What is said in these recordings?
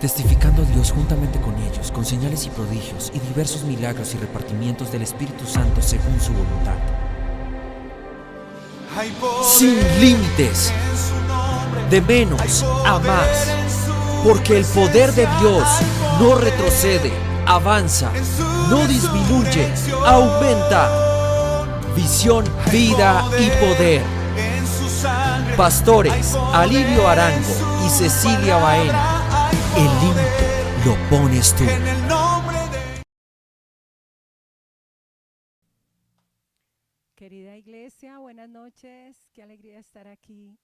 Testificando a Dios juntamente con ellos, con señales y prodigios y diversos milagros y repartimientos del Espíritu Santo según su voluntad. Sin límites, de menos a más, porque el poder de Dios no retrocede, avanza, no disminuye, aumenta. Visión, vida y poder. Pastores Alivio Arango y Cecilia Baena. El límite lo pones tú. Querida iglesia, buenas noches. Qué alegría estar aquí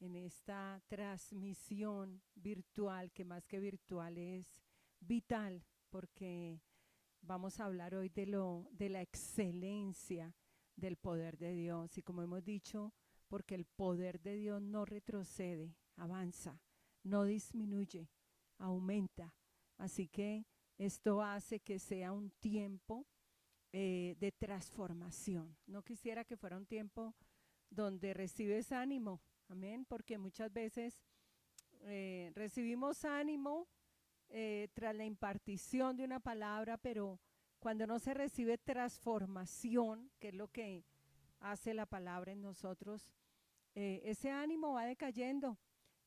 en esta transmisión virtual, que más que virtual es vital, porque vamos a hablar hoy de la excelencia del poder de Dios. Y como hemos dicho, porque el poder de Dios no retrocede, avanza, no disminuye, aumenta. Así que esto hace que sea un tiempo de transformación. No quisiera que fuera un tiempo donde recibes ánimo, amén, porque muchas veces recibimos ánimo tras la impartición de una palabra, pero cuando no se recibe transformación, que es lo que hace la palabra en nosotros, ese ánimo va decayendo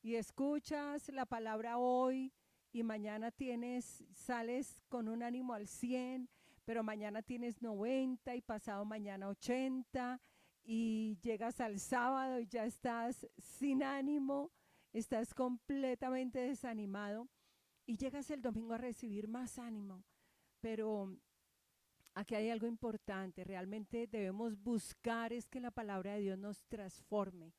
y escuchas la palabra hoy y mañana sales con un ánimo al 100, pero mañana tienes 90 y pasado mañana 80 y llegas al sábado y ya estás sin ánimo, estás completamente desanimado y llegas el domingo a recibir más ánimo. Pero aquí hay algo importante, realmente debemos buscar es que la palabra de Dios nos transforme.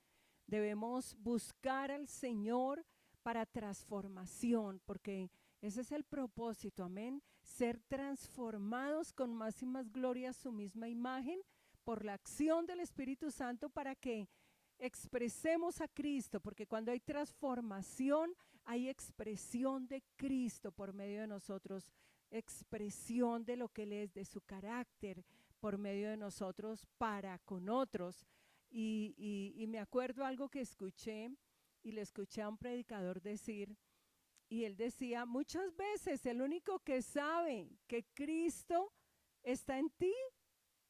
Debemos buscar al Señor para transformación, porque ese es el propósito, amén, ser transformados con más y más gloria a su misma imagen por la acción del Espíritu Santo para que expresemos a Cristo, porque cuando hay transformación hay expresión de Cristo por medio de nosotros, expresión de lo que Él es, de su carácter por medio de nosotros para con otros. Y me acuerdo algo que escuché y le escuché a un predicador decir, y él decía, muchas veces el único que sabe que Cristo está en ti,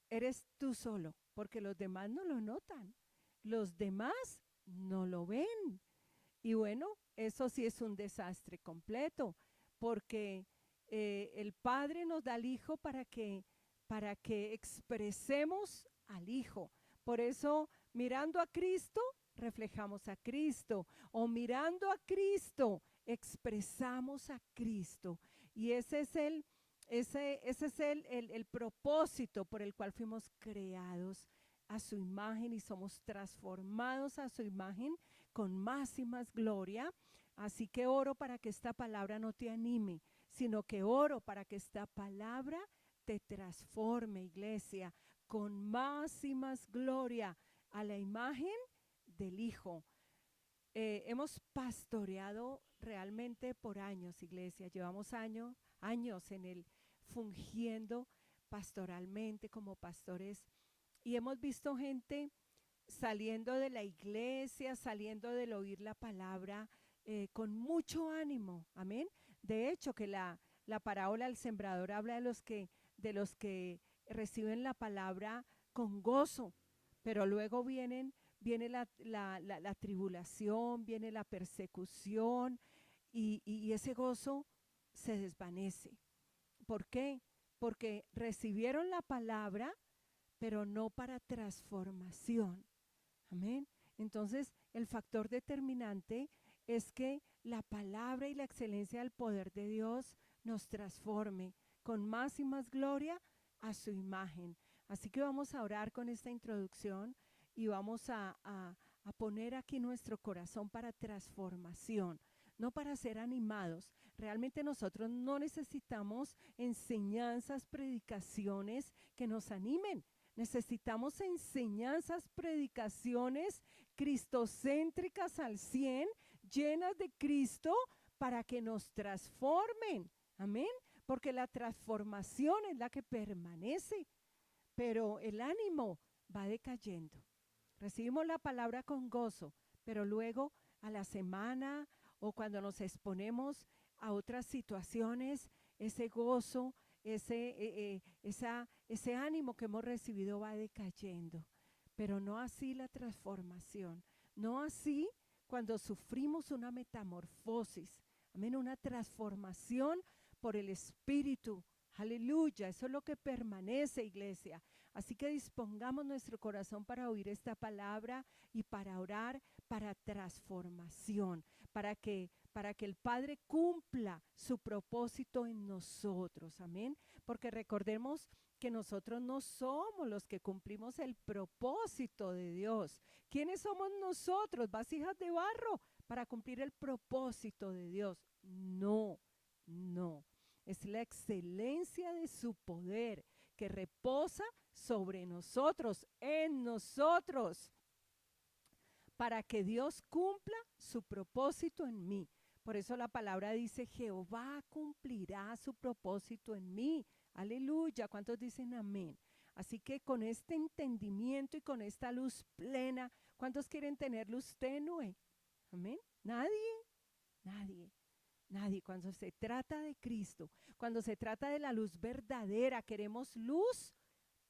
eres tú solo, porque los demás no lo notan, los demás no lo ven. Y bueno, eso sí es un desastre completo, porque el Padre nos da al Hijo para que expresemos al Hijo. Por eso, mirando a Cristo, reflejamos a Cristo, o mirando a Cristo, expresamos a Cristo. Y ese es el propósito por el cual fuimos creados a su imagen y somos transformados a su imagen con más y más gloria. Así que oro para que esta palabra no te anime, sino que oro para que esta palabra te transforme, iglesia, con más y más gloria a la imagen del Hijo. Hemos pastoreado realmente por años, iglesia. Llevamos años en el fungiendo pastoralmente como pastores y hemos visto gente saliendo de la iglesia, saliendo del oír la palabra con mucho ánimo, amén. De hecho, que la parábola del sembrador habla de los que reciben la palabra con gozo, pero luego viene la tribulación, viene la persecución y ese gozo se desvanece. ¿Por qué? Porque recibieron la palabra, pero no para transformación. Amén. Entonces, el factor determinante es que la palabra y la excelencia del poder de Dios nos transforme con más y más gloria a su imagen. Así que vamos a orar con esta introducción y vamos a poner aquí nuestro corazón para transformación, no para ser animados. Realmente nosotros no necesitamos enseñanzas, predicaciones que nos animen. Necesitamos enseñanzas, predicaciones cristocéntricas al 100, llenas de Cristo para que nos transformen. Amén. Porque la transformación es la que permanece, pero el ánimo va decayendo. Recibimos la palabra con gozo, pero luego a la semana o cuando nos exponemos a otras situaciones, ese gozo, ese ánimo que hemos recibido va decayendo. Pero no así la transformación, no así cuando sufrimos una metamorfosis, amén, una transformación por el Espíritu. Aleluya, eso es lo que permanece, iglesia. Así que dispongamos nuestro corazón para oír esta palabra y para orar para transformación, para que el Padre cumpla su propósito en nosotros. Amén. Porque recordemos que nosotros no somos los que cumplimos el propósito de Dios. ¿Quiénes somos nosotros? ¿Vasijas de barro para cumplir el propósito de Dios? No, no. Es la excelencia de su poder que reposa sobre nosotros, en nosotros, para que Dios cumpla su propósito en mí. Por eso la palabra dice, Jehová cumplirá su propósito en mí. Aleluya. ¿Cuántos dicen amén? Así que con este entendimiento y con esta luz plena, ¿cuántos quieren tener luz tenue? Amén. ¿Nadie? Nadie. Nadie. Cuando se trata de Cristo, cuando se trata de la luz verdadera, queremos luz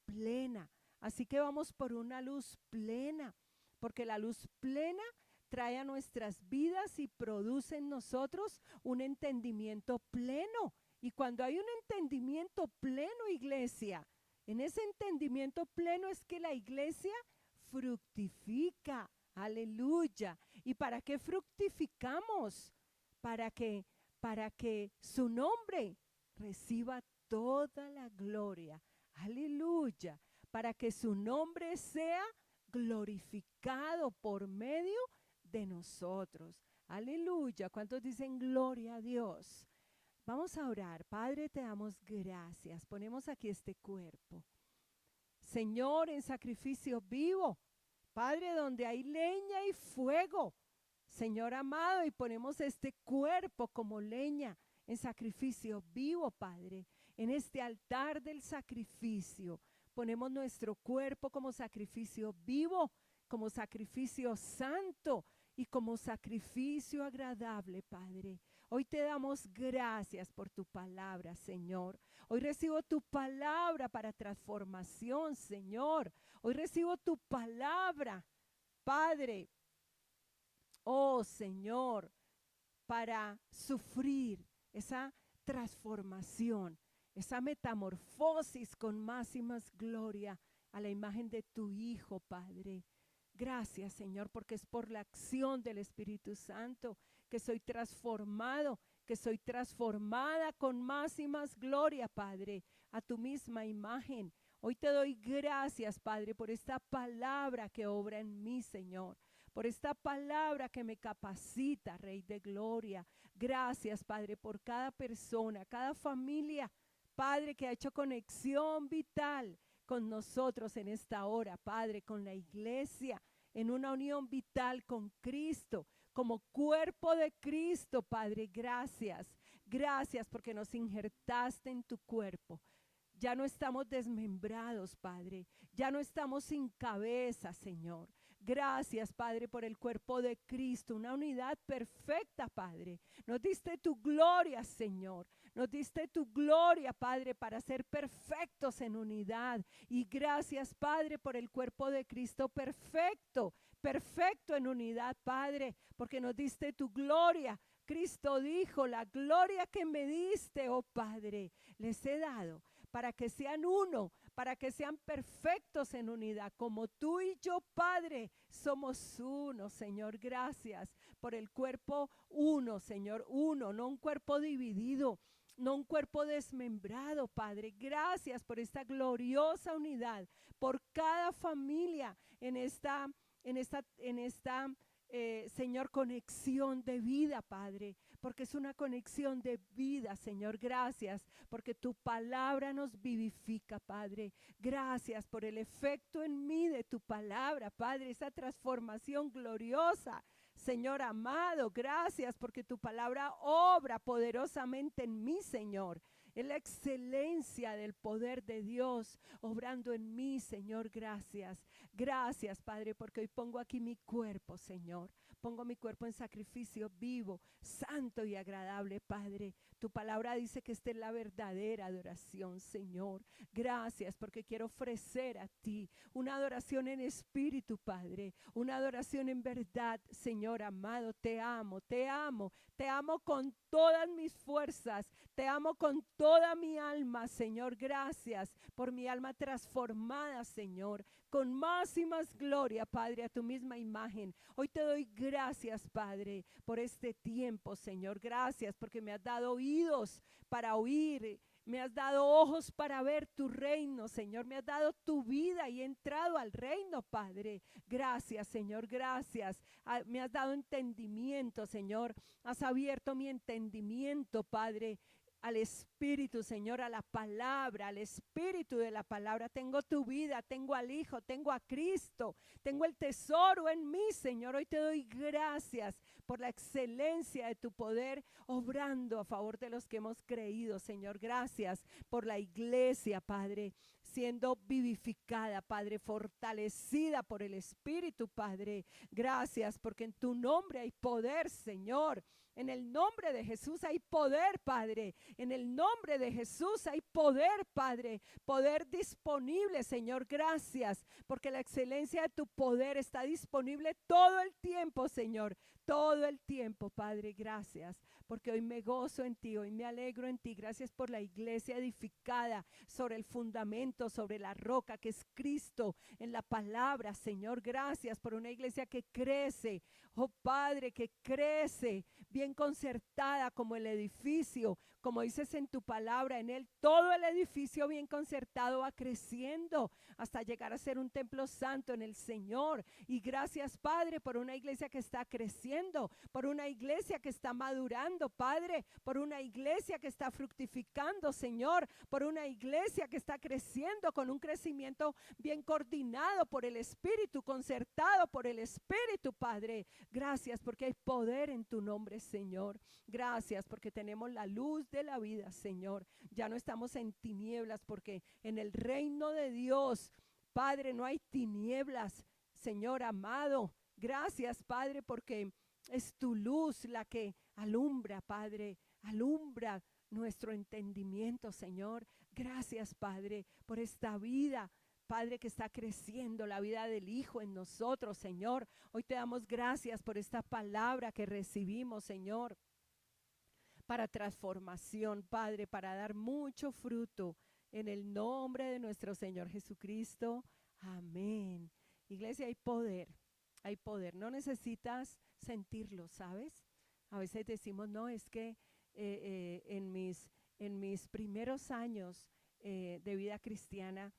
plena. Así que vamos por una luz plena, porque la luz plena trae a nuestras vidas y produce en nosotros un entendimiento pleno. Y cuando hay un entendimiento pleno, iglesia, en ese entendimiento pleno es que la iglesia fructifica. Aleluya. ¿Y para qué fructificamos? Para que su nombre reciba toda la gloria. Aleluya. Para que su nombre sea glorificado por medio de nosotros. Aleluya. ¿Cuántos dicen gloria a Dios? Vamos a orar. Padre, te damos gracias. Ponemos aquí este cuerpo, Señor, en sacrificio vivo. Padre, donde hay leña y fuego, Señor amado, y ponemos este cuerpo como leña en sacrificio vivo, Padre, en este altar del sacrificio. Ponemos nuestro cuerpo como sacrificio vivo, como sacrificio santo y como sacrificio agradable, Padre. Hoy te damos gracias por tu palabra, Señor. Hoy recibo tu palabra para transformación, Señor. Hoy recibo tu palabra, Padre. Oh, Señor, para sufrir esa transformación, esa metamorfosis con más y más gloria a la imagen de tu Hijo, Padre. Gracias, Señor, porque es por la acción del Espíritu Santo que soy transformado, que soy transformada con más y más gloria, Padre, a tu misma imagen. Hoy te doy gracias, Padre, por esta palabra que obra en mí, Señor, por esta palabra que me capacita, Rey de Gloria. Gracias, Padre, por cada persona, cada familia, Padre, que ha hecho conexión vital con nosotros en esta hora, Padre, con la iglesia, en una unión vital con Cristo, como cuerpo de Cristo, Padre. Gracias, gracias porque nos injertaste en tu cuerpo. Ya no estamos desmembrados, Padre. Ya no estamos sin cabeza, Señor. Gracias, Padre, por el cuerpo de Cristo, una unidad perfecta, Padre. Nos diste tu gloria, Señor. Nos diste tu gloria, Padre, para ser perfectos en unidad. Y gracias, Padre, por el cuerpo de Cristo perfecto, perfecto en unidad, Padre, porque nos diste tu gloria. Cristo dijo, la gloria que me diste, oh Padre, les he dado para que sean uno, para que sean perfectos en unidad, como tú y yo, Padre, somos uno, Señor. Gracias por el cuerpo uno, Señor, uno, no un cuerpo dividido, no un cuerpo desmembrado, Padre. Gracias por esta gloriosa unidad, por cada familia en esta Señor, conexión de vida, Padre, porque es una conexión de vida, Señor. Gracias, porque tu palabra nos vivifica, Padre. Gracias por el efecto en mí de tu palabra, Padre, esa transformación gloriosa, Señor amado, gracias porque tu palabra obra poderosamente en mí, Señor. Es la excelencia del poder de Dios obrando en mí, Señor, gracias. Gracias, Padre, porque hoy pongo aquí mi cuerpo, Señor. Pongo mi cuerpo en sacrificio vivo, santo y agradable, Padre. Tu palabra dice que esta es la verdadera adoración, Señor. Gracias porque quiero ofrecer a ti una adoración en espíritu, Padre. Una adoración en verdad, Señor amado. Te amo, te amo. Te amo con todas mis fuerzas. Te amo con toda mi alma, Señor. Gracias por mi alma transformada, Señor. Con más y más gloria, Padre, a tu misma imagen. Hoy te doy gracias, Padre, por este tiempo, Señor. Gracias porque me has dado oídos para oír. Me has dado ojos para ver tu reino, Señor. Me has dado tu vida y he entrado al reino, Padre. Gracias, Señor. Gracias. Me has dado entendimiento, Señor. Has abierto mi entendimiento, Padre, al Espíritu, Señor, a la palabra, al Espíritu de la palabra. Tengo tu vida, tengo al Hijo, tengo a Cristo, tengo el tesoro en mí, Señor. Hoy te doy gracias por la excelencia de tu poder obrando a favor de los que hemos creído, Señor. Gracias por la iglesia, Padre, siendo vivificada, Padre, fortalecida por el Espíritu, Padre. Gracias porque en tu nombre hay poder, Señor. En el nombre de Jesús hay poder, Padre. En el nombre de Jesús hay poder, Padre. Poder disponible, Señor. Gracias, porque la excelencia de tu poder está disponible todo el tiempo, Señor. Todo el tiempo, Padre. Gracias, porque hoy me gozo en ti, hoy me alegro en ti. Gracias por la iglesia edificada sobre el fundamento, sobre la roca que es Cristo en la palabra, Señor. Gracias por una iglesia que crece, oh Padre, que crece bien concertada como el edificio, como dices en tu palabra, en él todo el edificio bien concertado va creciendo hasta llegar a ser un templo santo en el Señor. Y gracias, Padre, por una iglesia que está creciendo, por una iglesia que está madurando, Padre, por una iglesia que está fructificando, Señor, por una iglesia que está creciendo con un crecimiento bien coordinado por el Espíritu, concertado por el Espíritu, Padre. Gracias porque hay poder en tu nombre, Señor. Gracias porque tenemos la luz de la vida, Señor. Ya no estamos en tinieblas porque en el reino de Dios, Padre, no hay tinieblas, Señor amado. Gracias, Padre, porque es tu luz la que alumbra, Padre, alumbra nuestro entendimiento, Señor. Gracias, Padre, por esta vida, Padre, que está creciendo, la vida del Hijo en nosotros, Señor. Hoy te damos gracias por esta palabra que recibimos, Señor, para transformación, Padre, para dar mucho fruto en el nombre de nuestro Señor Jesucristo. Amén. Iglesia, hay poder, hay poder. No necesitas sentirlo, ¿sabes? A veces decimos, no, es que en mis primeros años de vida cristiana,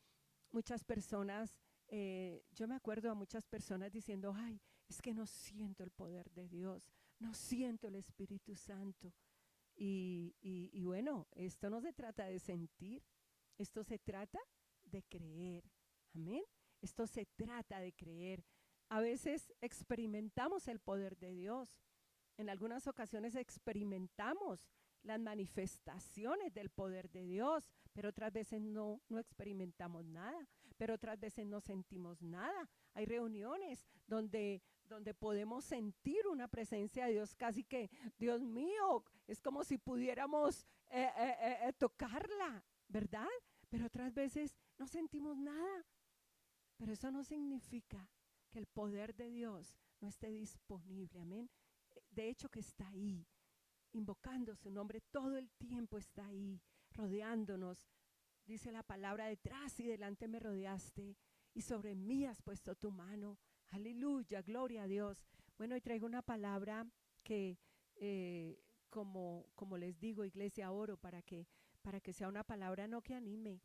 muchas personas, yo me acuerdo a muchas personas diciendo, ay, es que no siento el poder de Dios, no siento el Espíritu Santo. Y bueno, esto no se trata de sentir, esto se trata de creer. Amén. Esto se trata de creer. A veces experimentamos el poder de Dios. En algunas ocasiones experimentamos las manifestaciones del poder de Dios, pero otras veces no experimentamos nada, pero otras veces no sentimos nada. Hay reuniones donde podemos sentir una presencia de Dios, casi que, Dios mío, es como si pudiéramos tocarla, ¿verdad? Pero otras veces no sentimos nada. Pero eso no significa que el poder de Dios no esté disponible, amén. De hecho que está ahí, invocando su nombre, todo el tiempo está ahí, rodeándonos. Dice la palabra, detrás y delante me rodeaste y sobre mí has puesto tu mano. Aleluya, gloria a Dios. Bueno, hoy traigo una palabra que, como les digo, iglesia, oro para que sea una palabra no que anime,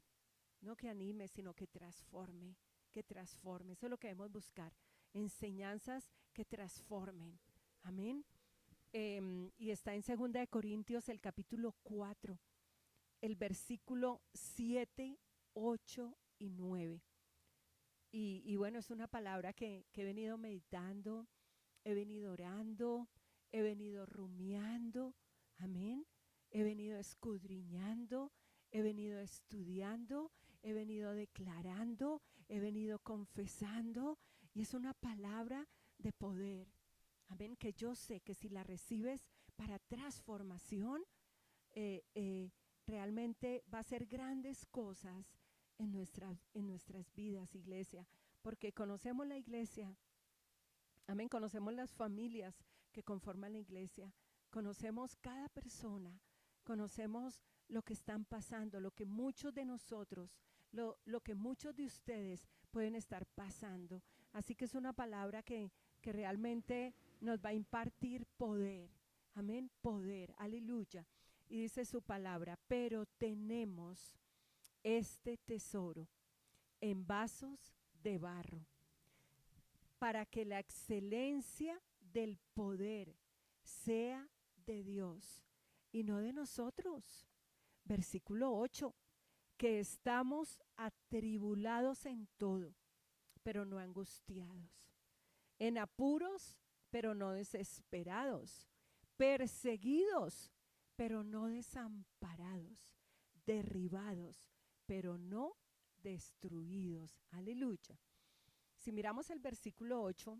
sino que transforme, que transforme. Eso es lo que debemos buscar, enseñanzas que transformen. Amén. Y está en 2 de Corintios, el capítulo 4, el versículo 7, 8 y 9. Y bueno, es una palabra que he venido meditando, he venido orando, he venido rumiando, amén. He venido escudriñando, he venido estudiando, he venido declarando, he venido confesando, y es una palabra de poder, amén, que yo sé que si la recibes para transformación, realmente va a hacer grandes cosas en nuestras vidas, iglesia, porque conocemos la iglesia, amén, conocemos las familias que conforman la iglesia, conocemos cada persona, conocemos lo que están pasando, lo que muchos de nosotros, lo que muchos de ustedes pueden estar pasando. Así que es una palabra que realmente nos va a impartir poder, amén, poder, aleluya. Y dice su palabra, pero tenemos este tesoro en vasos de barro, para que la excelencia del poder sea de Dios y no de nosotros. Versículo 8, que estamos atribulados en todo, pero no angustiados, en apuros, pero no desesperados, perseguidos, pero no desamparados, derribados, pero no destruidos. Aleluya. Si miramos el versículo 8,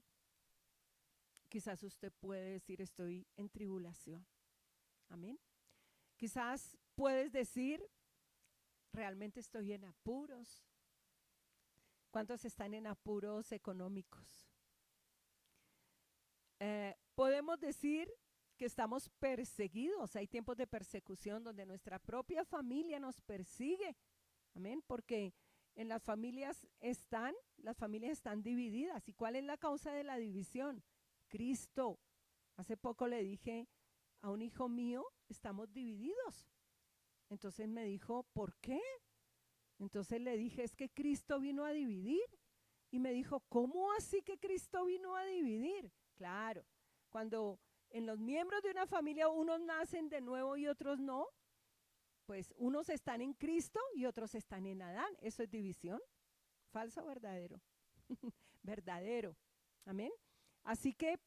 quizás usted puede decir, estoy en tribulación. Amén. Quizás puedes decir, realmente estoy en apuros. ¿Cuántos están en apuros económicos? Podemos decir que estamos perseguidos. Hay tiempos de persecución donde nuestra propia familia nos persigue. Amén, porque en las familias están divididas. ¿Y cuál es la causa de la división? Cristo. Hace poco le dije a un hijo mío, estamos divididos. Entonces me dijo, ¿por qué? Entonces le dije, es que Cristo vino a dividir. Y me dijo, ¿cómo así que Cristo vino a dividir? Claro, cuando en los miembros de una familia unos nacen de nuevo y otros no, pues unos están en Cristo y otros están en Adán. ¿Eso es división? ¿Falso o verdadero? Verdadero. Amén. Así que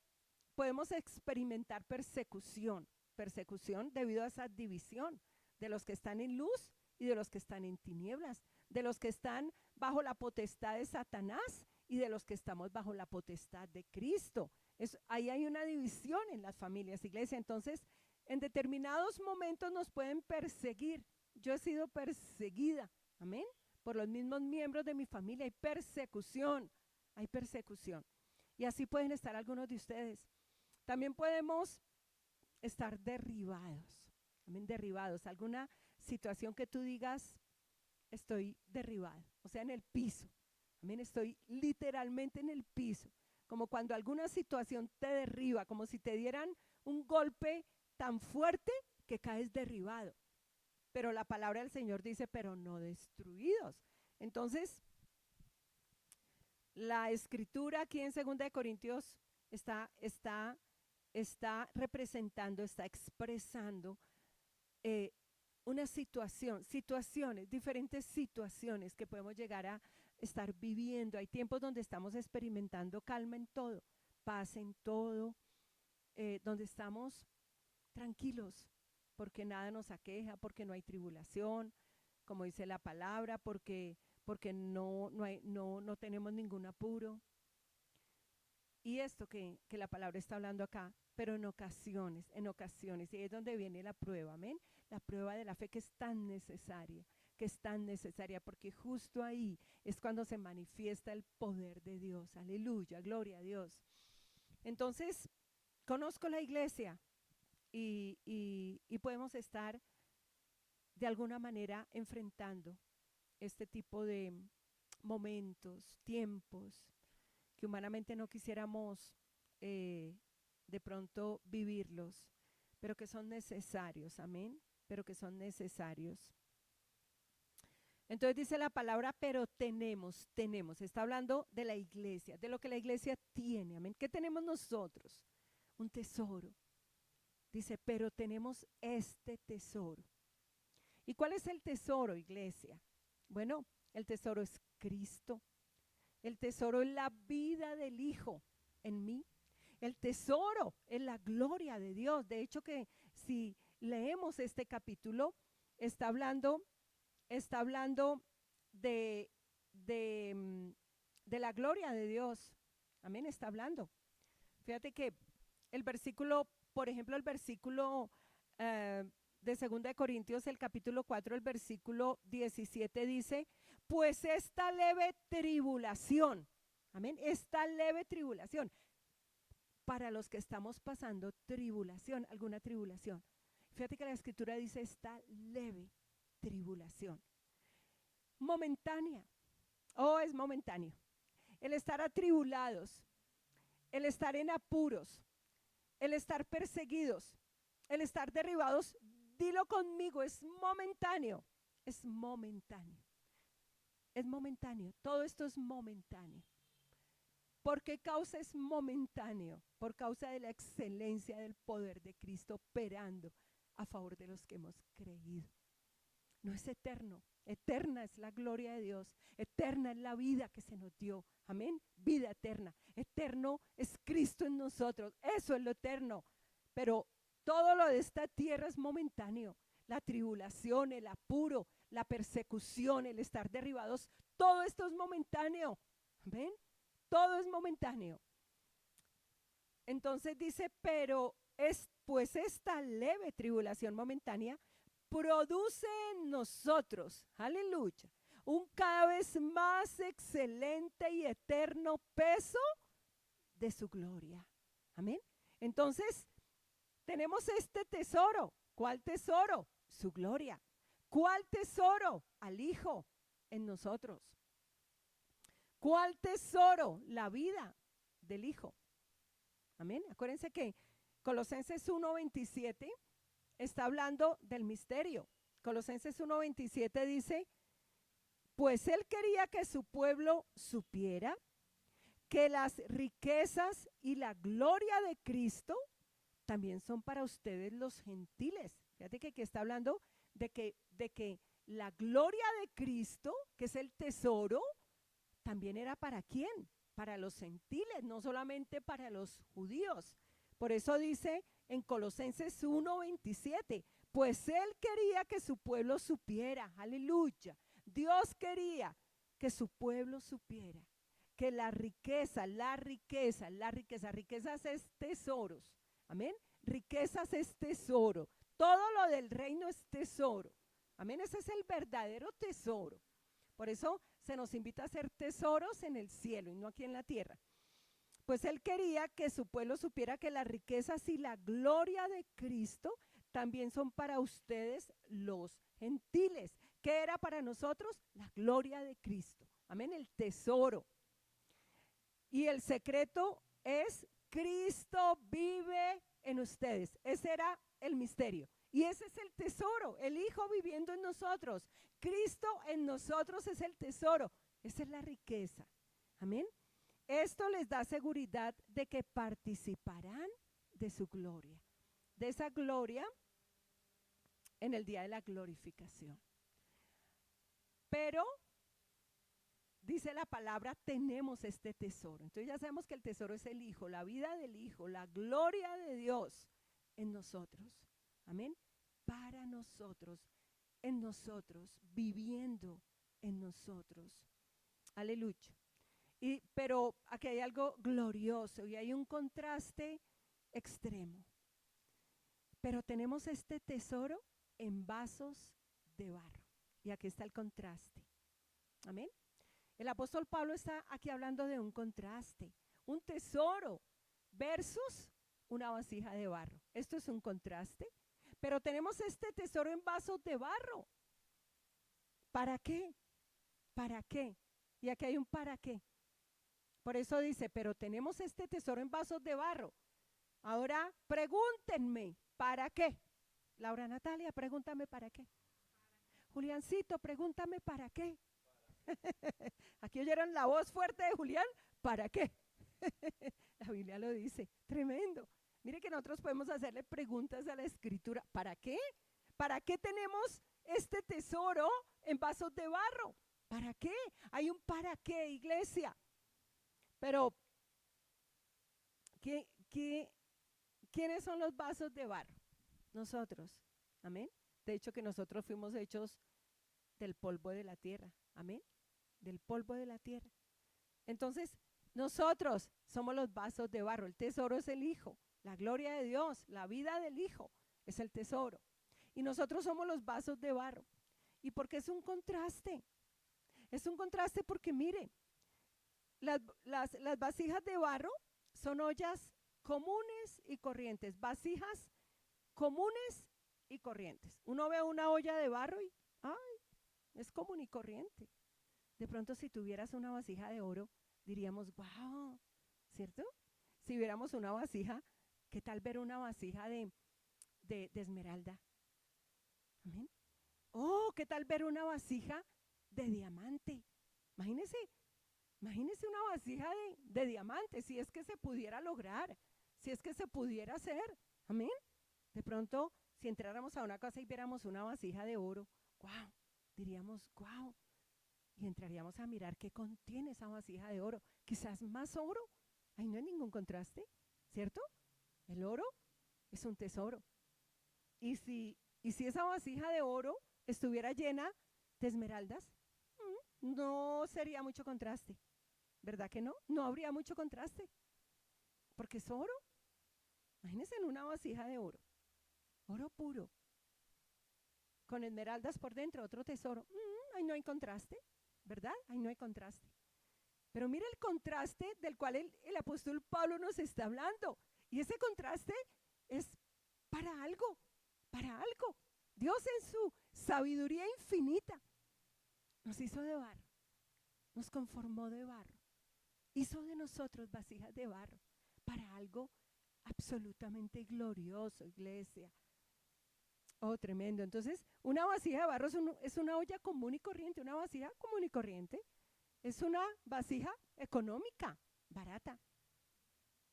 podemos experimentar persecución debido a esa división de los que están en luz y de los que están en tinieblas, de los que están bajo la potestad de Satanás y de los que estamos bajo la potestad de Cristo. Ahí hay una división en las familias, iglesia. Entonces, en determinados momentos nos pueden perseguir. Yo he sido perseguida, amén, por los mismos miembros de mi familia. Hay persecución. Y así pueden estar algunos de ustedes. También podemos estar derribados, amén, derribados. Alguna situación que tú digas, estoy derribado, o sea, en el piso. Amén, estoy literalmente en el piso. Como cuando alguna situación te derriba, como si te dieran un golpe tan fuerte que caes derribado. Pero la palabra del Señor dice, pero no destruidos. Entonces, la escritura aquí en 2 de Corintios está representando, está expresando una situaciones, diferentes situaciones que podemos llegar a estar viviendo. Hay tiempos donde estamos experimentando calma en todo, paz en todo, donde estamos tranquilos, porque nada nos aqueja, porque no hay tribulación, como dice la palabra, porque no tenemos ningún apuro. Y esto que la palabra está hablando acá, pero en ocasiones, y es donde viene la prueba, amén, la prueba de la fe que es tan necesaria, porque justo ahí es cuando se manifiesta el poder de Dios, aleluya, gloria a Dios. Entonces, conozco la iglesia y podemos estar de alguna manera enfrentando este tipo de momentos, tiempos, que humanamente no quisiéramos de pronto vivirlos, pero que son necesarios, amén, pero que son necesarios. Entonces dice la palabra, pero tenemos, está hablando de la iglesia, de lo que la iglesia tiene, amén. ¿Qué tenemos nosotros? Un tesoro. Dice, pero tenemos este tesoro. ¿Y cuál es el tesoro, iglesia? Bueno, el tesoro es Cristo. El tesoro es la vida del Hijo en mí. El tesoro es la gloria de Dios. De hecho que si leemos este capítulo, está hablando de, de, mm, de la gloria de Dios. Amén, está hablando. Fíjate que el versículo, por ejemplo, el versículo de 2 de Corintios, el capítulo 4, el versículo 17 dice, pues esta leve tribulación, amén, esta leve tribulación, para los que estamos pasando tribulación, alguna tribulación. Fíjate que la escritura dice esta leve tribulación, momentánea, es momentáneo. El estar atribulados, el estar en apuros, el estar perseguidos, el estar derribados, dilo conmigo, es momentáneo, es momentáneo, es momentáneo, todo esto es momentáneo. ¿Por qué causa es momentáneo? Por causa de la excelencia del poder de Cristo operando a favor de los que hemos creído. No es eterno, eterna es la gloria de Dios, eterna es la vida que se nos dio, amén, vida eterna, eterno es Cristo en nosotros, eso es lo eterno, pero todo lo de esta tierra es momentáneo, la tribulación, el apuro, la persecución, el estar derribados, todo esto es momentáneo, amén, todo es momentáneo. Entonces dice, pero pues esta leve tribulación momentánea produce en nosotros, aleluya, un cada vez más excelente y eterno peso de su gloria. Amén. Entonces, tenemos este tesoro. ¿Cuál tesoro? Su gloria. ¿Cuál tesoro? Al Hijo en nosotros. ¿Cuál tesoro? La vida del Hijo. Amén. Acuérdense que Colosenses 1:27 está hablando del misterio. Colosenses 1:27 dice, pues Él quería que su pueblo supiera que las riquezas y la gloria de Cristo también son para ustedes los gentiles. Fíjate que aquí está hablando de que la gloria de Cristo, que es el tesoro, también era para quién, para los gentiles, no solamente para los judíos. Por eso dice en Colosenses 1:27, pues Él quería que su pueblo supiera, aleluya, Dios quería que su pueblo supiera que riquezas es tesoros, amén, riquezas es tesoro, todo lo del reino es tesoro, amén, ese es el verdadero tesoro. Por eso se nos invita a hacer tesoros en el cielo y no aquí en la tierra. Pues Él quería que su pueblo supiera que las riquezas y la gloria de Cristo también son para ustedes los gentiles. ¿Qué era para nosotros? La gloria de Cristo. Amén, el tesoro. Y el secreto es Cristo vive en ustedes. Ese era el misterio. Y ese es el tesoro, el Hijo viviendo en nosotros. Cristo en nosotros es el tesoro. Esa es la riqueza. Amén. Esto les da seguridad de que participarán de su gloria, de esa gloria en el día de la glorificación. Pero, dice la palabra, tenemos este tesoro. Entonces ya sabemos que el tesoro es el Hijo, la vida del Hijo, la gloria de Dios en nosotros. Amén. Para nosotros, en nosotros, viviendo en nosotros. Aleluya. Pero aquí hay algo glorioso y hay un contraste extremo. Pero tenemos este tesoro en vasos de barro. Y aquí está el contraste. Amén. El apóstol Pablo está aquí hablando de un contraste. Un tesoro versus una vasija de barro. Esto es un contraste. Pero tenemos este tesoro en vasos de barro. ¿Para qué? ¿Para qué? Y aquí hay un para qué. Por eso dice, pero tenemos este tesoro en vasos de barro. Ahora pregúntenme, ¿para qué? Laura Natalia, pregúntame para qué. Juliancito, pregúntame para qué. Aquí oyeron la voz fuerte de Julián, ¿para qué? La Biblia lo dice, tremendo. Mire que nosotros podemos hacerle preguntas a la Escritura. ¿Para qué? ¿Para qué tenemos este tesoro en vasos de barro? ¿Para qué? Hay un para qué, iglesia. Pero, ¿Quiénes son los vasos de barro? Nosotros. Amén. De hecho que nosotros fuimos hechos del polvo de la tierra. Amén. Del polvo de la tierra. Entonces, nosotros somos los vasos de barro. El tesoro es el Hijo. La gloria de Dios, la vida del Hijo es el tesoro. Y nosotros somos los vasos de barro. ¿Y por qué es un contraste? Es un contraste porque, mire, las vasijas de barro son ollas comunes y corrientes. Vasijas comunes y corrientes. Uno ve una olla de barro y, ¡ay! Es común y corriente. De pronto, si tuvieras una vasija de oro, diríamos, wow, ¿cierto? Si viéramos una vasija, ¿qué tal ver una vasija de esmeralda? ¿Amén? Oh, ¿qué tal ver una vasija de diamante? Imagínese una vasija de diamante, si es que se pudiera lograr, si es que se pudiera hacer. ¿Amén? De pronto, si entráramos a una casa y viéramos una vasija de oro, wow, diríamos, wow, y entraríamos a mirar qué contiene esa vasija de oro. Quizás más oro. Ahí no hay ningún contraste, ¿cierto? El oro es un tesoro. Y si esa vasija de oro estuviera llena de esmeraldas, no sería mucho contraste. ¿Verdad que no? No habría mucho contraste. Porque es oro. Imagínense en una vasija de oro. Oro puro. Con esmeraldas por dentro, otro tesoro. Ahí no hay contraste. ¿Verdad? Ahí no hay contraste. Pero mire el contraste del cual el apóstol Pablo nos está hablando. Y ese contraste es para algo, para algo. Dios en su sabiduría infinita nos hizo de barro, nos conformó de barro, hizo de nosotros vasijas de barro para algo absolutamente glorioso, iglesia. Oh, tremendo. Entonces, una vasija de barro es una olla común y corriente, una vasija común y corriente. Es una vasija económica, barata.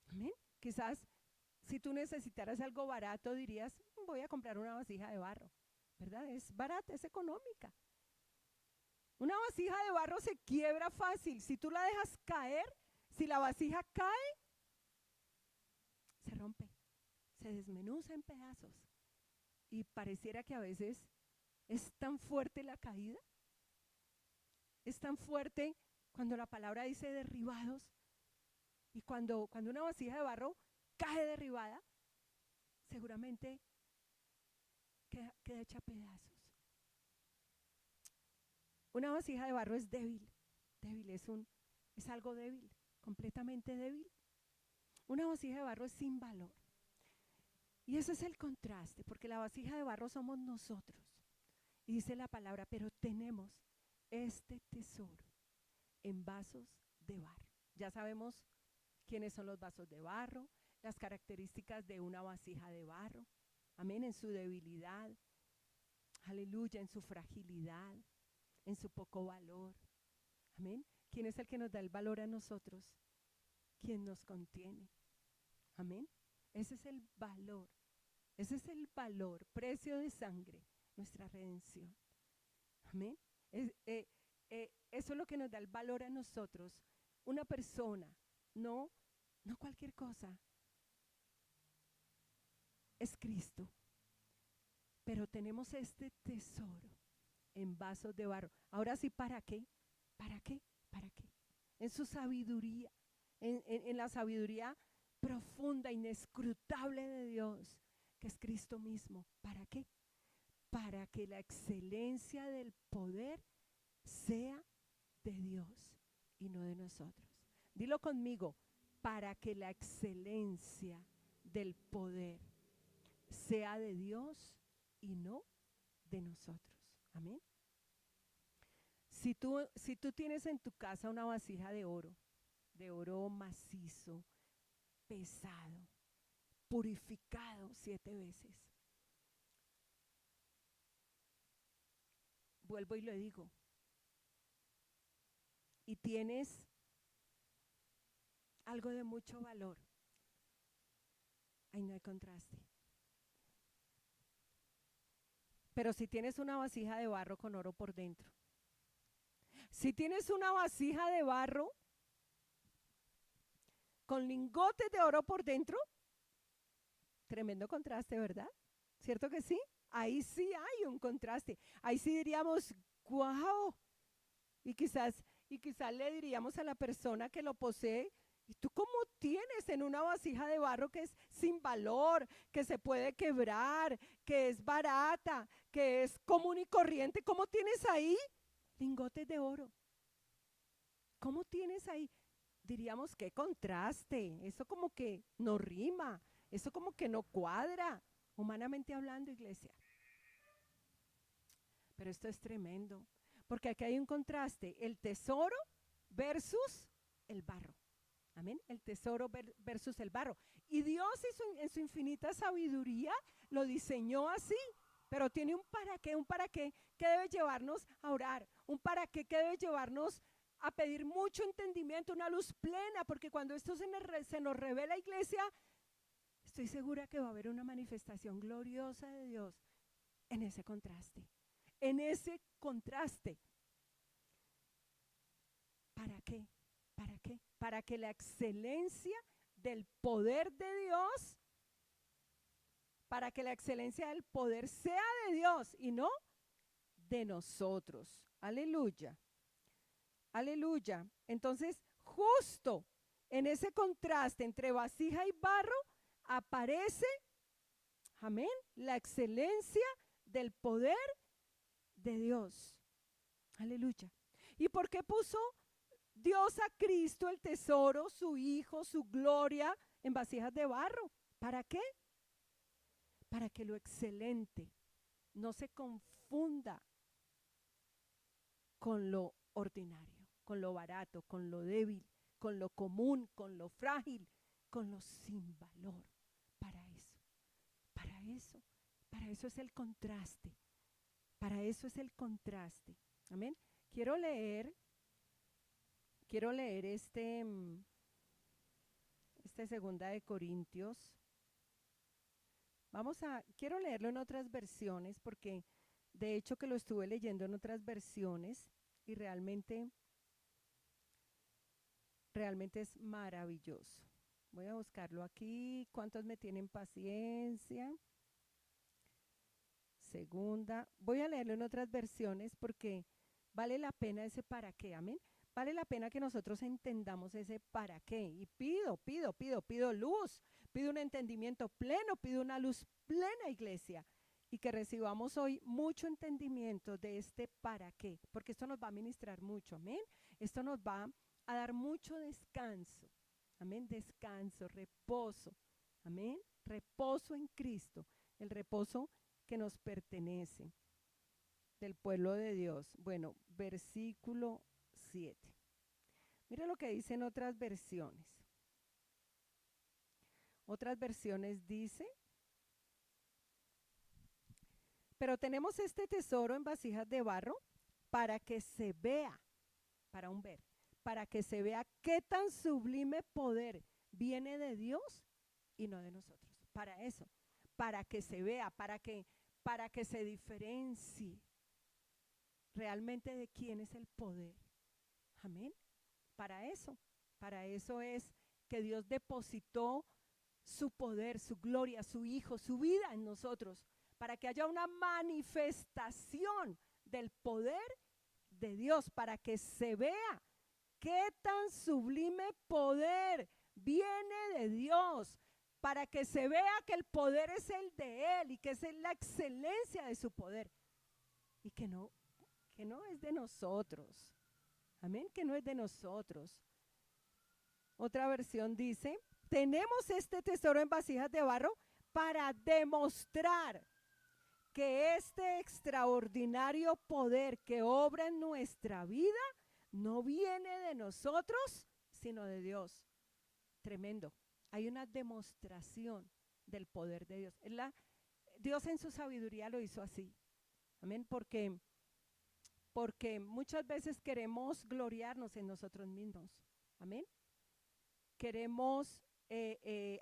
Amén. Quizás si tú necesitaras algo barato dirías, voy a comprar una vasija de barro, ¿verdad? Es barata, es económica. Una vasija de barro se quiebra fácil. Si tú la dejas caer, si la vasija cae, se rompe, se desmenuza en pedazos. Y pareciera que a veces es tan fuerte la caída, es tan fuerte cuando la palabra dice derribados, y cuando una vasija de barro cae derribada, seguramente queda hecha pedazos. Una vasija de barro es débil, es algo débil, completamente débil. Una vasija de barro es sin valor. Y ese es el contraste, porque la vasija de barro somos nosotros. Y dice la palabra, pero tenemos este tesoro en vasos de barro. Ya sabemos quiénes son los vasos de barro, las características de una vasija de barro. Amén, en su debilidad, aleluya, en su fragilidad, en su poco valor. Amén. ¿Quién es el que nos da el valor a nosotros? ¿Quién nos contiene? Amén. Ese es el valor. Ese es el valor, precio de sangre, nuestra redención. Amén. Eso es lo que nos da el valor a nosotros. Una persona, no cualquier cosa. Es Cristo. Pero tenemos este tesoro en vasos de barro. Ahora sí, ¿para qué? ¿Para qué? ¿Para qué? En su sabiduría, en la sabiduría profunda, inescrutable de Dios, que es Cristo mismo. ¿Para qué? Para que la excelencia del poder sea de Dios y no de nosotros. Dilo conmigo, para que la excelencia del poder sea de Dios y no de nosotros. Amén. Si tú tienes en tu casa una vasija de oro macizo, pesado, purificado 7 veces, vuelvo y lo digo, y tienes algo de mucho valor, ahí no hay contraste. Pero si tienes una vasija de barro con oro por dentro, si tienes una vasija de barro con lingotes de oro por dentro. Tremendo contraste, ¿verdad? ¿Cierto que sí? Ahí sí hay un contraste. Ahí sí diríamos, wow. Y quizás le diríamos a la persona que lo posee, ¿y tú cómo tienes en una vasija de barro que es sin valor, que se puede quebrar, que es barata, que es común y corriente? ¿Cómo tienes ahí lingotes de oro? ¿Cómo tienes ahí? Diríamos, qué contraste, eso como que no rima, eso como que no cuadra, humanamente hablando, iglesia. Pero esto es tremendo, porque aquí hay un contraste, el tesoro versus el barro. Amén, el tesoro versus el barro. Y Dios en su infinita sabiduría lo diseñó así, pero tiene un para qué que debe llevarnos a orar, un para qué que debe llevarnos a pedir mucho entendimiento, una luz plena, porque cuando esto se nos revela, iglesia, estoy segura que va a haber una manifestación gloriosa de Dios en ese contraste. En ese contraste. ¿Para qué? ¿Para qué? Para que la excelencia del poder de Dios, para que la excelencia del poder sea de Dios y no de nosotros. Aleluya. Aleluya. Entonces, justo en ese contraste entre vasija y barro, aparece, amén, la excelencia del poder de Dios. Aleluya. ¿Y por qué puso Dios a Cristo, el tesoro, su Hijo, su gloria, en vasijas de barro? ¿Para qué? Para que lo excelente no se confunda con lo ordinario, con lo barato, con lo débil, con lo común, con lo frágil, con lo sin valor. Para eso, para eso, para eso es el contraste. Para eso es el contraste. Amén. Quiero leer este segunda de Corintios. Quiero leerlo en otras versiones porque de hecho que lo estuve leyendo en otras versiones y realmente es maravilloso. Voy a buscarlo aquí. ¿Cuántos me tienen paciencia? Segunda. Voy a leerlo en otras versiones porque vale la pena ese para qué. Amén. Vale la pena que nosotros entendamos ese para qué. Y pido luz, pido un entendimiento pleno, pido una luz plena, iglesia. Y que recibamos hoy mucho entendimiento de este para qué, porque esto nos va a ministrar mucho, amén. Esto nos va a dar mucho descanso, amén, descanso, reposo, amén, reposo en Cristo, el reposo que nos pertenece del pueblo de Dios. Bueno, versículo 7. Mira lo que dicen otras versiones. Otras versiones dice, pero tenemos este tesoro en vasijas de barro para que se vea, para que se vea qué tan sublime poder viene de Dios y no de nosotros. Para eso, para que se vea, para que se diferencie realmente de quién es el poder. Amén. Para eso es que Dios depositó su poder, su gloria, su Hijo, su vida en nosotros, para que haya una manifestación del poder de Dios, para que se vea qué tan sublime poder viene de Dios, para que se vea que el poder es el de Él y que es la excelencia de su poder y que no es de nosotros. Amén, que no es de nosotros. Otra versión dice, tenemos este tesoro en vasijas de barro para demostrar que este extraordinario poder que obra en nuestra vida no viene de nosotros, sino de Dios. Tremendo. Hay una demostración del poder de Dios. Dios en su sabiduría lo hizo así. Amén, porque muchas veces queremos gloriarnos en nosotros mismos. Amén. Queremos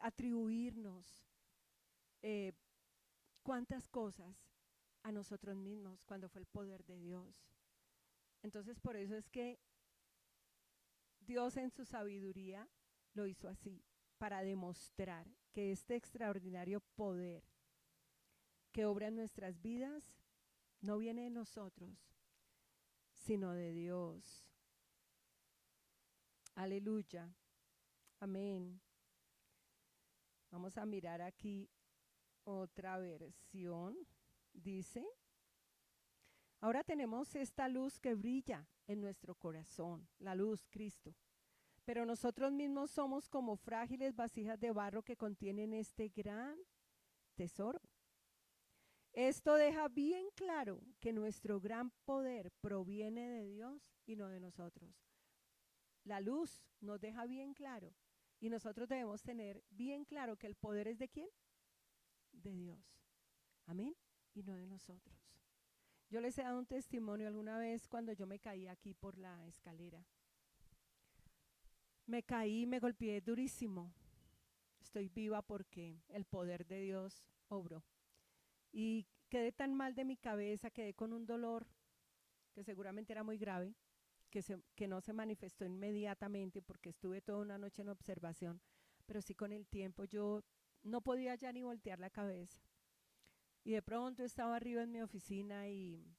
atribuirnos cuántas cosas a nosotros mismos cuando fue el poder de Dios. Entonces por eso es que Dios en su sabiduría lo hizo así, para demostrar que este extraordinario poder que obra en nuestras vidas no viene de nosotros, sino de Dios. Aleluya. Amén. Vamos a mirar aquí otra versión. Dice, ahora tenemos esta luz que brilla en nuestro corazón, la luz, Cristo. Pero nosotros mismos somos como frágiles vasijas de barro que contienen este gran tesoro. Esto deja bien claro que nuestro gran poder proviene de Dios y no de nosotros. La luz nos deja bien claro y nosotros debemos tener bien claro que el poder es de ¿quién? De Dios. Amén. Y no de nosotros. Yo les he dado un testimonio alguna vez cuando yo me caí aquí por la escalera. Me caí, me golpeé durísimo. Estoy viva porque el poder de Dios obró. Y quedé tan mal de mi cabeza, quedé con un dolor que seguramente era muy grave, que no se manifestó inmediatamente porque estuve toda una noche en observación, pero sí con el tiempo yo no podía ya ni voltear la cabeza. Y de pronto estaba arriba en mi oficina y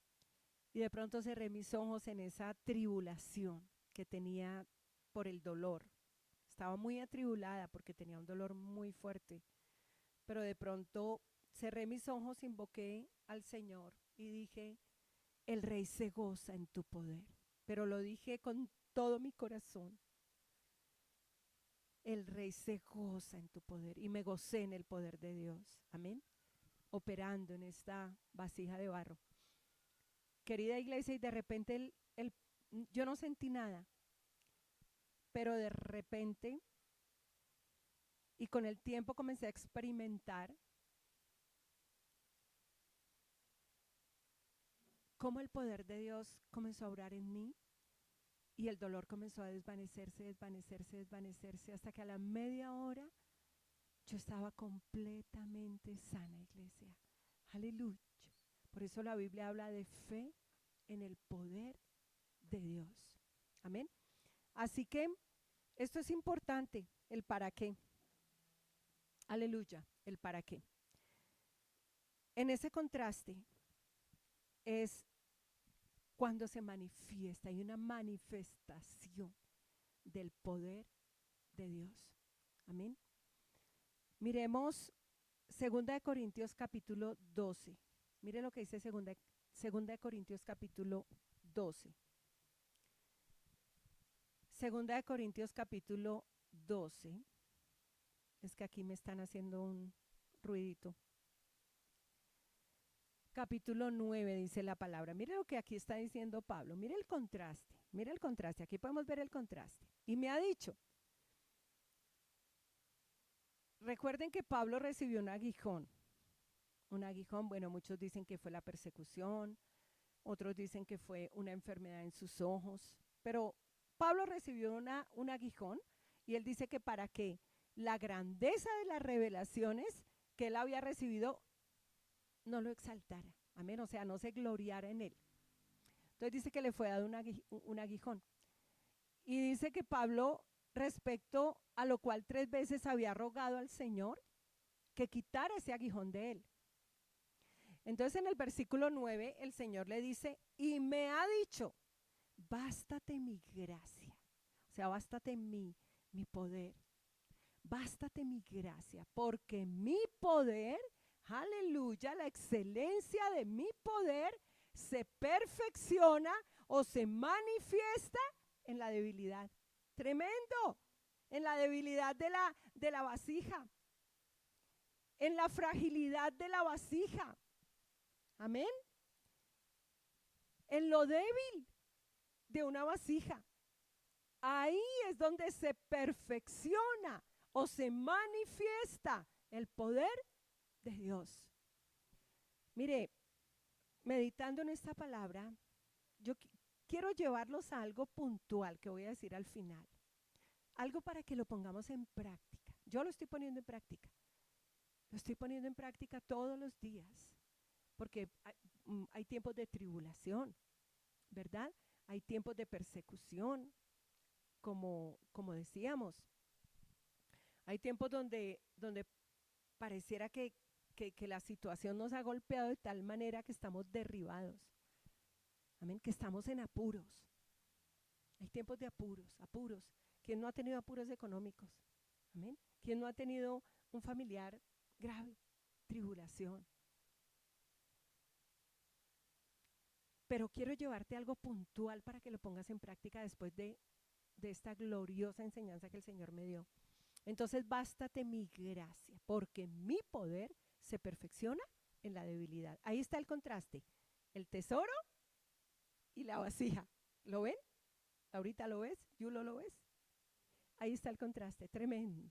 de pronto cerré mis ojos en esa tribulación que tenía por el dolor. Estaba muy atribulada porque tenía un dolor muy fuerte, pero de pronto cerré mis ojos, invoqué al Señor y dije, el Rey se goza en tu poder. Pero lo dije con todo mi corazón. El Rey se goza en tu poder y me gocé en el poder de Dios. Amén. Operando en esta vasija de barro. Querida iglesia, y de repente yo no sentí nada, pero de repente y con el tiempo comencé a experimentar cómo el poder de Dios comenzó a obrar en mí y el dolor comenzó a desvanecerse, desvanecerse, desvanecerse, hasta que a la media hora yo estaba completamente sana, iglesia. Aleluya. Por eso la Biblia habla de fe en el poder de Dios. Amén. Así que esto es importante, el para qué. Aleluya, el para qué. En ese contraste es cuando se manifiesta, hay una manifestación del poder de Dios. Amén. Miremos 2 Corintios capítulo 12. Mire lo que dice 2 Corintios capítulo 12. 2 Corintios capítulo 12. Es que aquí me están haciendo un ruidito. Capítulo 9 dice la palabra. Mire lo que aquí está diciendo Pablo. Mire el contraste. Aquí podemos ver el contraste. Y me ha dicho, recuerden que Pablo recibió un aguijón. Un aguijón, bueno, muchos dicen que fue la persecución, otros dicen que fue una enfermedad en sus ojos, pero Pablo recibió un aguijón y él dice que para que la grandeza de las revelaciones que él había recibido no lo exaltara, amén, o sea, no se gloriara en él. Entonces dice que le fue dado un aguijón. Y dice que Pablo, respecto a lo cual 3 veces había rogado al Señor que quitara ese aguijón de él. Entonces en el versículo 9 el Señor le dice, y me ha dicho, bástate mi gracia, o sea, bástate mi poder, bástate mi gracia, porque mi poder, aleluya, la excelencia de mi poder se perfecciona o se manifiesta en la debilidad. Tremendo, en la debilidad de la vasija, en la fragilidad de la vasija. Amén. En lo débil de una vasija. Ahí es donde se perfecciona o se manifiesta el poder de Dios. Mire, meditando en esta palabra, yo quiero llevarlos a algo puntual que voy a decir al final. Algo para que lo pongamos en práctica. Yo lo estoy poniendo en práctica. Lo estoy poniendo en práctica todos los días. Porque hay tiempos de tribulación, ¿verdad? Hay tiempos de persecución, como decíamos. Hay tiempos donde pareciera que la situación nos ha golpeado de tal manera que estamos derribados. Amén, que estamos en apuros. Hay tiempos de apuros. ¿Quién no ha tenido apuros económicos? Amén. ¿Quién no ha tenido un familiar grave? Tribulación. Pero quiero llevarte algo puntual para que lo pongas en práctica después de esta gloriosa enseñanza que el Señor me dio. Entonces, bástate mi gracia, porque mi poder se perfecciona en la debilidad. Ahí está el contraste. El tesoro y la vasija. ¿Lo ven? ¿Ahorita lo ves? ¿Yulo lo ves? Ahí está el contraste. Tremendo.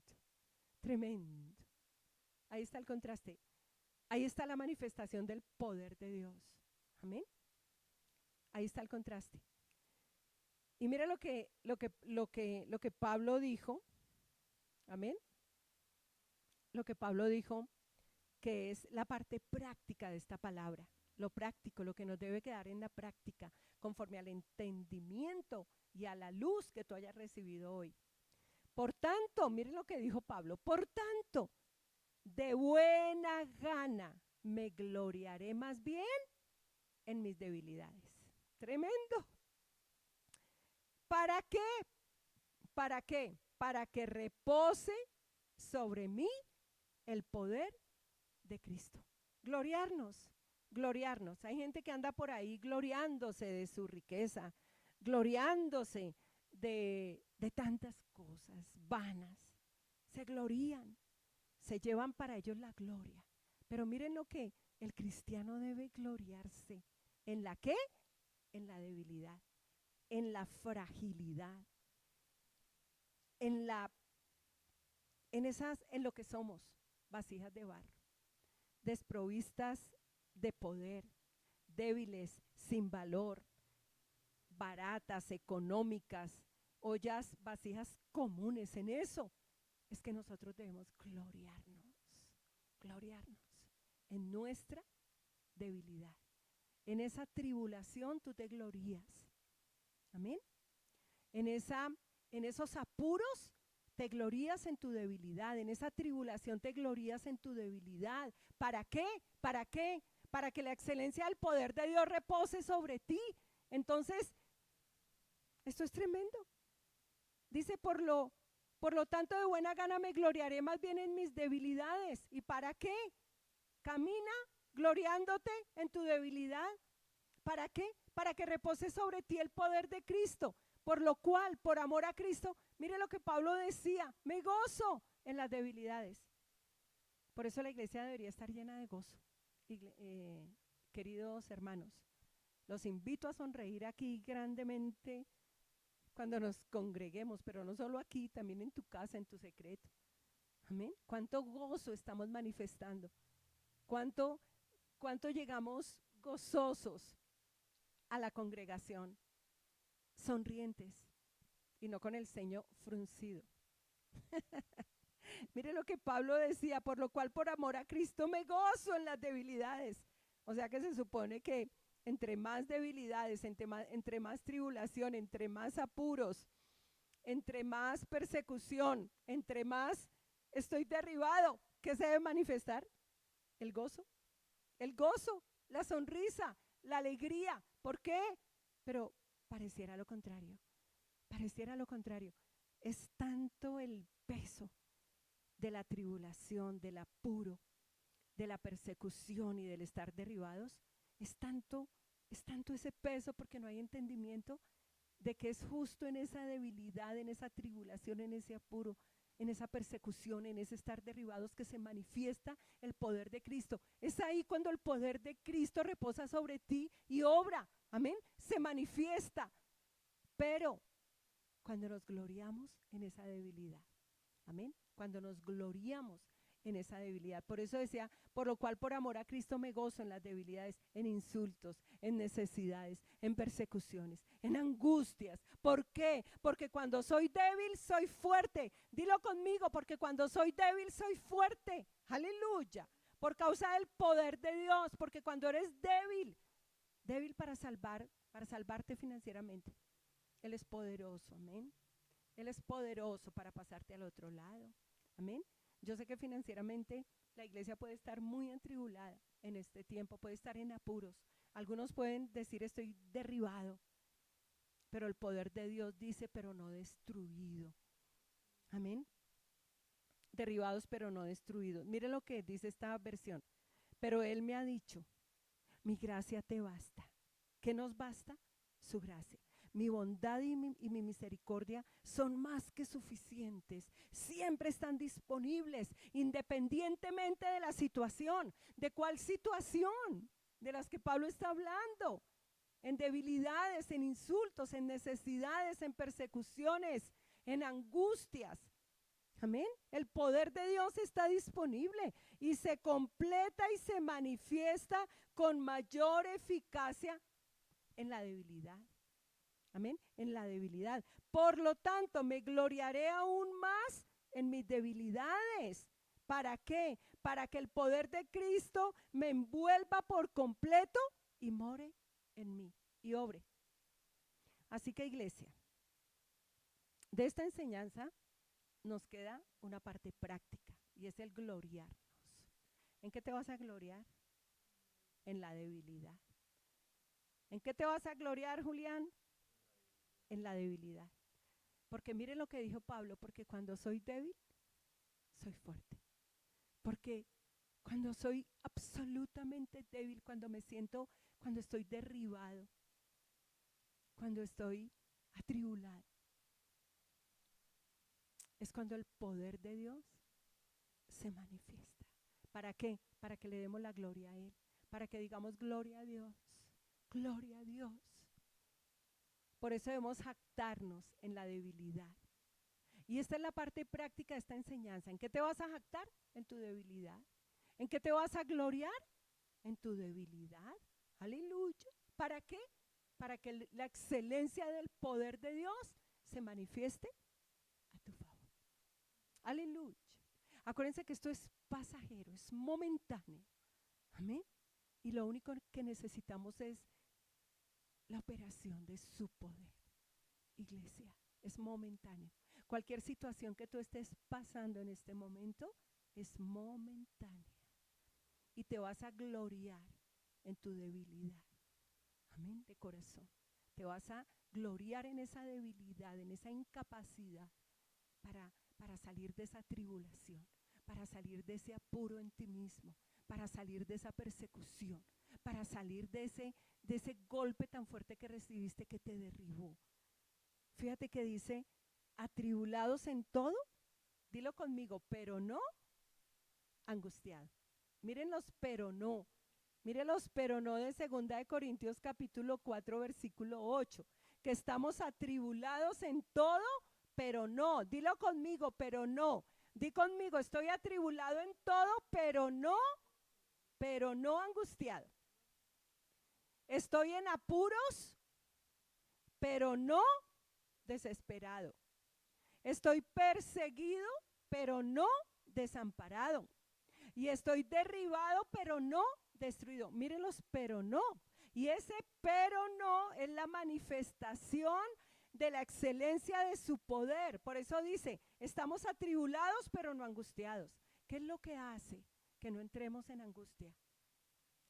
Tremendo. Ahí está el contraste. Ahí está la manifestación del poder de Dios. Amén. Ahí está el contraste. Y mira lo que Pablo dijo. Amén. Lo que Pablo dijo, que es la parte práctica de esta palabra. Lo práctico, lo que nos debe quedar en la práctica, conforme al entendimiento y a la luz que tú hayas recibido hoy. Por tanto, mire lo que dijo Pablo, por tanto, de buena gana me gloriaré más bien en mis debilidades. Tremendo. ¿Para qué? ¿Para qué? Para que repose sobre mí el poder de Cristo. Gloriarnos, gloriarnos. Hay gente que anda por ahí gloriándose de su riqueza, gloriándose de tantas cosas vanas. Se glorían, se llevan para ellos la gloria. Pero miren lo que el cristiano debe gloriarse. ¿En la qué? En la debilidad, en la fragilidad, en lo que somos, vasijas de barro, desprovistas de poder, débiles, sin valor, baratas, económicas, ollas, vasijas comunes. En eso es que nosotros debemos gloriarnos en nuestra debilidad. En esa tribulación tú te glorías. Amén. En esos apuros te glorías en tu debilidad, en esa tribulación te glorías en tu debilidad. ¿Para qué? ¿Para qué? Para que la excelencia del poder de Dios repose sobre ti. Entonces, esto es tremendo. Dice, por lo tanto, de buena gana me gloriaré más bien en mis debilidades. ¿Y para qué? Camina gloriándote en tu debilidad. ¿Para qué? Para que repose sobre ti el poder de Cristo. Por lo cual, por amor a Cristo, mire lo que Pablo decía, me gozo en las debilidades. Por eso la iglesia debería estar llena de gozo. Queridos hermanos, los invito a sonreír aquí grandemente cuando nos congreguemos, pero no solo aquí, también en tu casa, en tu secreto. Amén. ¿Cuánto gozo estamos manifestando? ¿Cuánto llegamos gozosos a la congregación? Sonrientes y no con el ceño fruncido. Mire lo que Pablo decía, por lo cual por amor a Cristo me gozo en las debilidades. O sea que se supone que entre más debilidades, entre más tribulación, entre más apuros, entre más persecución, entre más estoy derribado, ¿qué se debe manifestar? El gozo, la sonrisa, la alegría. ¿Por qué? Pero pareciera lo contrario. Es tanto el peso de la tribulación, del apuro, de la persecución y del estar derribados. Es tanto ese peso porque no hay entendimiento de que es justo en esa debilidad, en esa tribulación, en ese apuro, en esa persecución, en ese estar derribados que se manifiesta el poder de Cristo. Es ahí cuando el poder de Cristo reposa sobre ti y obra. Amén. Se manifiesta. Pero cuando nos gloriamos en esa debilidad. Amén. Cuando nos gloriamos en esa debilidad. Por eso decía, por lo cual por amor a Cristo me gozo en las debilidades, en insultos, en necesidades, en persecuciones, en angustias. ¿Por qué? Porque cuando soy débil, soy fuerte. Dilo conmigo, porque cuando soy débil, soy fuerte. Aleluya. Por causa del poder de Dios, porque cuando eres débil para salvarte financieramente, Él es poderoso, amén. Él es poderoso para pasarte al otro lado. Amén. Yo sé que financieramente la iglesia puede estar muy atribulada en este tiempo, puede estar en apuros. Algunos pueden decir estoy derribado, pero el poder de Dios dice, pero no destruido. Amén. Derribados, pero no destruidos. Mire lo que dice esta versión. Pero Él me ha dicho, mi gracia te basta. ¿Qué nos basta? Su gracia. Mi bondad y mi misericordia son más que suficientes. Siempre están disponibles, independientemente de la situación. ¿De cuál situación? De las que Pablo está hablando. En debilidades, en insultos, en necesidades, en persecuciones, en angustias. Amén. El poder de Dios está disponible y se completa y se manifiesta con mayor eficacia en la debilidad. Amén. En la debilidad. Por lo tanto, me gloriaré aún más en mis debilidades. ¿Para qué? Para que el poder de Cristo me envuelva por completo y more en mí y obre. Así que, iglesia, de esta enseñanza nos queda una parte práctica y es el gloriarnos. ¿En qué te vas a gloriar? En la debilidad. ¿En qué te vas a gloriar, Julián? En la debilidad. Porque mire lo que dijo Pablo, porque cuando soy débil, soy fuerte. Porque cuando soy absolutamente débil, cuando estoy derribado, cuando estoy atribulado, es cuando el poder de Dios se manifiesta. ¿Para qué? Para que le demos la gloria a Él, para que digamos gloria a Dios, gloria a Dios. Por eso debemos jactarnos en la debilidad. Y esta es la parte práctica de esta enseñanza. ¿En qué te vas a jactar? En tu debilidad. ¿En qué te vas a gloriar? En tu debilidad. Aleluya. ¿Para qué? Para que la excelencia del poder de Dios se manifieste a tu favor. Aleluya. Acuérdense que esto es pasajero, es momentáneo. Amén. Y lo único que necesitamos es la operación de su poder. Iglesia, es momentáneo. Cualquier situación que tú estés pasando en este momento es momentánea. Y te vas a gloriar en tu debilidad. Amén, de corazón. Te vas a gloriar en esa debilidad, en esa incapacidad para salir de esa tribulación, para salir de ese apuro en ti mismo, para salir de esa persecución, para salir de ese golpe tan fuerte que recibiste que te derribó. Fíjate que dice, atribulados en todo, dilo conmigo, pero no angustiados. Miren los pero no. Miren los pero no de 2 Corintios capítulo 4 versículo 8, que estamos atribulados en todo, pero no. Dilo conmigo, pero no. Di conmigo, estoy atribulado en todo, pero no angustiado. Estoy en apuros, pero no desesperado. Estoy perseguido, pero no desamparado. Y estoy derribado, pero no destruido. Miren los pero no. Y ese pero no es la manifestación de la excelencia de su poder. Por eso dice, estamos atribulados, pero no angustiados. ¿Qué es lo que hace que no entremos en angustia?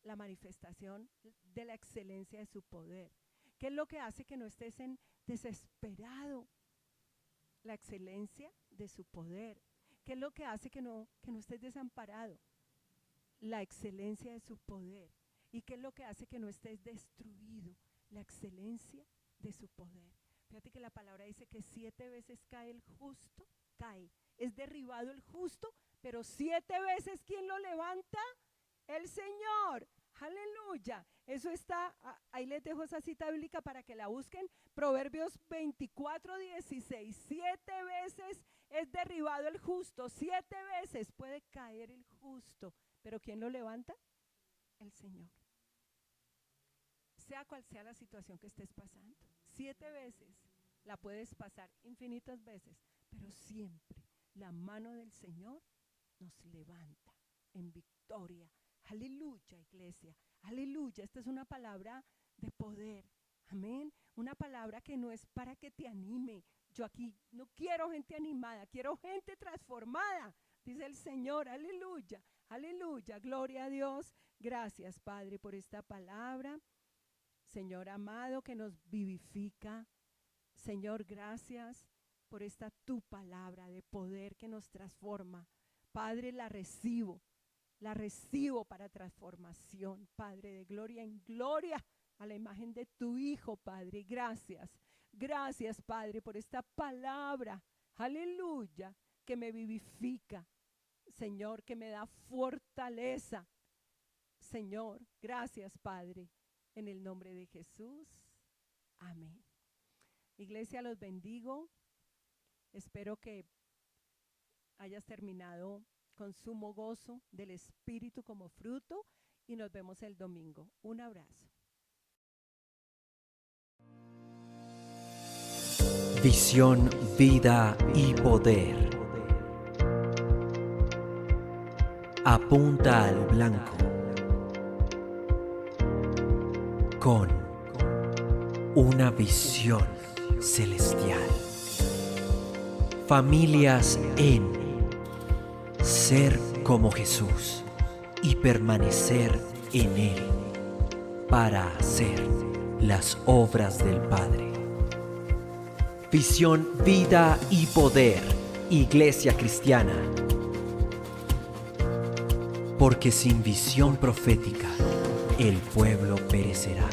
La manifestación de la excelencia de su poder. ¿Qué es lo que hace que no estés en desesperado? La excelencia de su poder. ¿Qué es lo que hace que no estés desamparado? La excelencia de su poder. ¿Y qué es lo que hace que no estés destruido? La excelencia de su poder. Fíjate que la palabra dice que 7 veces cae el justo, cae. Es derribado el justo, pero 7 veces ¿quién lo levanta? El Señor. Aleluya. Eso está, ahí les dejo esa cita bíblica para que la busquen. Proverbios 24:16. 7 veces es derribado el justo. 7 veces puede caer el justo. Pero ¿quién lo levanta? El Señor. Sea cual sea la situación que estés pasando. 7 veces la puedes pasar, infinitas veces. Pero siempre la mano del Señor nos levanta en victoria. Aleluya, iglesia. Aleluya. Esta es una palabra de poder. Amén. Una palabra que no es para que te anime, Yo aquí no quiero gente animada, quiero gente transformada, dice el Señor. Aleluya, aleluya, gloria a Dios. Gracias, Padre, por esta palabra. Señor amado, que nos vivifica. Señor, gracias por esta tu palabra de poder que nos transforma. Padre, la recibo para transformación, Padre, de gloria en gloria, a la imagen de tu Hijo, Padre. Gracias, gracias, Padre, por esta palabra, aleluya, que me vivifica, Señor, que me da fortaleza. Señor, gracias, Padre, en el nombre de Jesús. Amén. Iglesia, los bendigo. Espero que hayas terminado con sumo gozo del Espíritu como fruto y nos vemos el domingo. Un abrazo. Visión, vida y poder. Apunta al blanco. Con una visión celestial. Familias en ser como Jesús y permanecer en Él para hacer las obras del Padre. Visión, vida y poder. Iglesia Cristiana. Porque sin visión profética, el pueblo perecerá.